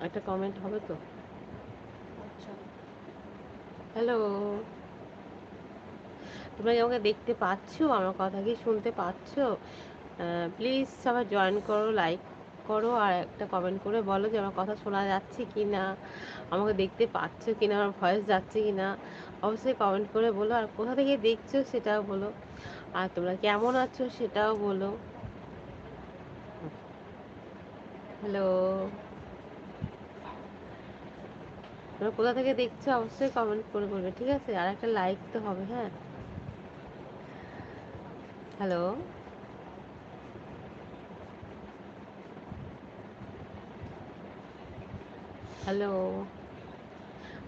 একটা কমেন্ট হবে তো? হ্যালো, তোমরা কি আমাকে দেখতে পাচ্ছো? আমার কথা কি শুনতে পাচ্ছো? প্লিজ সবাই জয়েন করো, লাইক করো, আর একটা কমেন্ট করে বলো যে আমার কথা শোনা যাচ্ছে কি না, আমাকে দেখতে পাচ্ছো কি না, আমার ভয়েস যাচ্ছে কি না। অবশ্যই কমেন্ট করে বলো, আর কোথা থেকে দেখছো সেটাও বলো, আর তোমরা কেমন আছো সেটাও বলো। হ্যালো, তোমরা কোথা থেকে দেখছো অবশ্যই কমেন্ট করে বলবে, ঠিক আছে? আর একটা লাইক তো হবে, হ্যাঁ। হ্যালো, হ্যালো,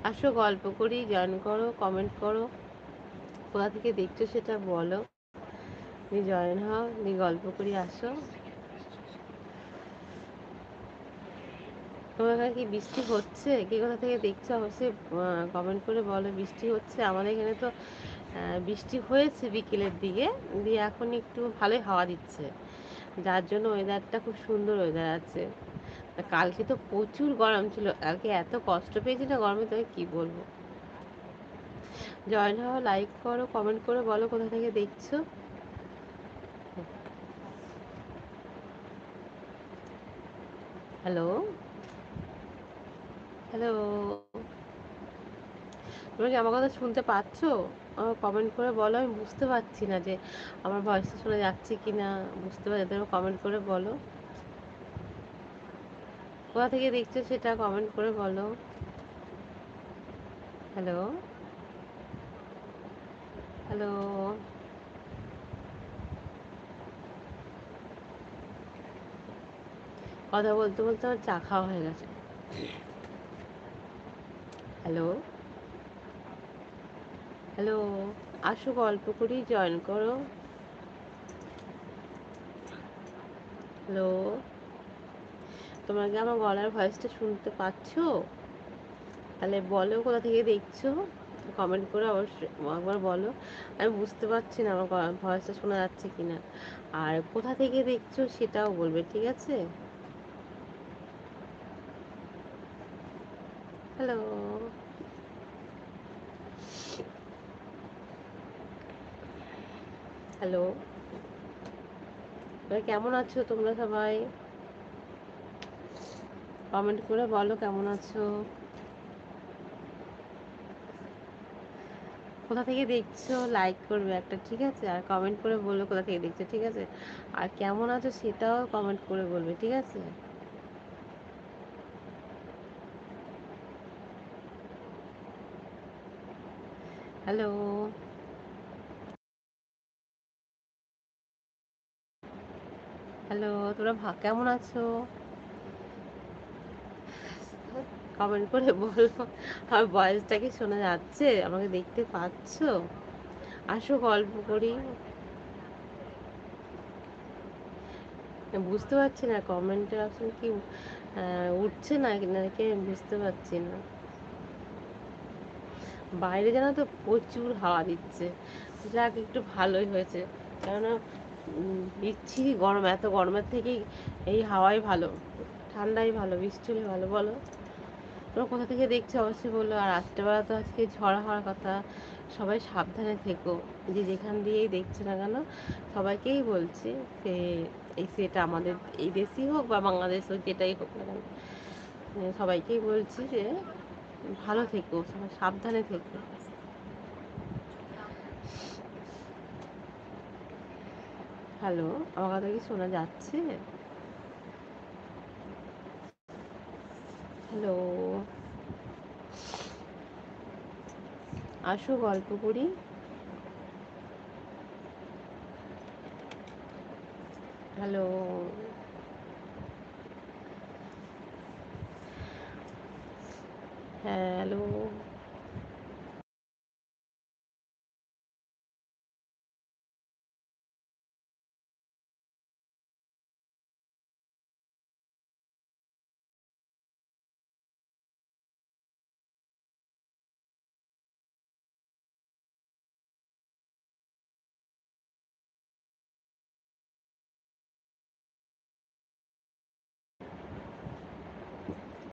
আসো গল্প করি, জয়েন করো, কমেন্ট করো, কোথা থেকে দেখছো সেটা বলো, তুমি জয়েন হও, তুমি গল্প করি, আসো। তোমার এখানে কি বৃষ্টি হচ্ছে? কে কোথা থেকে দেখছো অবশ্যই কমেন্ট করে বলো। বৃষ্টি হচ্ছে আমাদের এখানে তো। বৃষ্টি হয়েছে বিকেলের দিকে, দিয়ে এখন একটু ভালোই হাওয়া দিচ্ছে, যার জন্য ওয়েদারটা খুব সুন্দর ওয়েদার আছে। কালকে তো প্রচুর গরম ছিল, কালকে এত কষ্ট পেয়েছি না গরমে, তোকে কি বলবো। জয়েন হও, লাইক করো, কমেন্ট করে বলো কোথা থেকে দেখছো। হ্যালো, হ্যালো, তোমরা কি আমার কথা শুনতে পাচ্ছো? আমার কমেন্ট করে বলো, আমি বুঝতে পারছি না যে আমার ভয়েসটা শোনা যাচ্ছে কি না, বুঝতে পারছি, তোমরা কমেন্ট করে বলো কোথা থেকে দেখছো সেটা কমেন্ট করে বলো। হ্যালো, হ্যালো, কথা বলতে বলতে আমার চা খাওয়া হয়ে গেছে। হ্যালো, হ্যালো, আসো গল্প করি, জয়েন করো। হ্যালো, তোমরা কি আমার গলার ভয়েসটা শুনতে পাচ্ছো? তাহলে বলো কোথা থেকে দেখছো, কমেন্ট করে অবশ্যই একবার বলো। আমি বুঝতে পারছি না আমার ভয়েসটা শোনা যাচ্ছে কিনা, আর কোথা থেকে দেখছো সেটাও বলবে, ঠিক আছে? হ্যালো, হ্যালো, কেমন আছো তোমরা সবাই? কমেন্ট করে বলো কেমন আছো, কোথা থেকে দেখছো, লাইক করবে একটা, ঠিক আছে? আর কমেন্ট করে বললো কোথা থেকে দেখছো, ঠিক আছে? আর কেমন আছো সেটাও কমেন্ট করে বলবে, ঠিক আছে? হ্যালো, হ্যালো, তোমরা কেমন আছো? কমেন্ট করে বলো। আমার ভয়েসটা কি শোনা যাচ্ছে? আমাকে দেখতে পাচ্ছো? আসো গল্প করি। বুঝতে পারছি না কমেন্টের অপশন কি উঠছে না নাকি, আমি বুঝতে পারছি না। বাইরে জানো তো প্রচুর হাওয়া দিচ্ছে, যাক একটু ভালোই হয়েছে। কেননা বিচ্ছিরি গরম, এত গরমের থেকেই এই হাওয়াই ভালো, ঠান্ডাই ভালো, বৃষ্টি হলে ভালো, বলো। তোমরা কোথা থেকে দেখছো অবশ্যই বললো। আর রাত্রেবেলা তো আজকে ঝড় হওয়ার কথা, সবাই সাবধানে থেকো, যে যেখান দিয়েই দেখছে না কেন, সবাইকেই বলছি যে এই সেটা আমাদের এই দেশই হোক বা বাংলাদেশ হোক, যেটাই হোক না কেন, সবাইকেই বলছি যে ভালো থেকো, সবাই সাবধানে থেকো। হ্যালো, আমার কথা কি শোনা যাচ্ছে? হ্যালো, আসো গল্প করি। Hello, hello,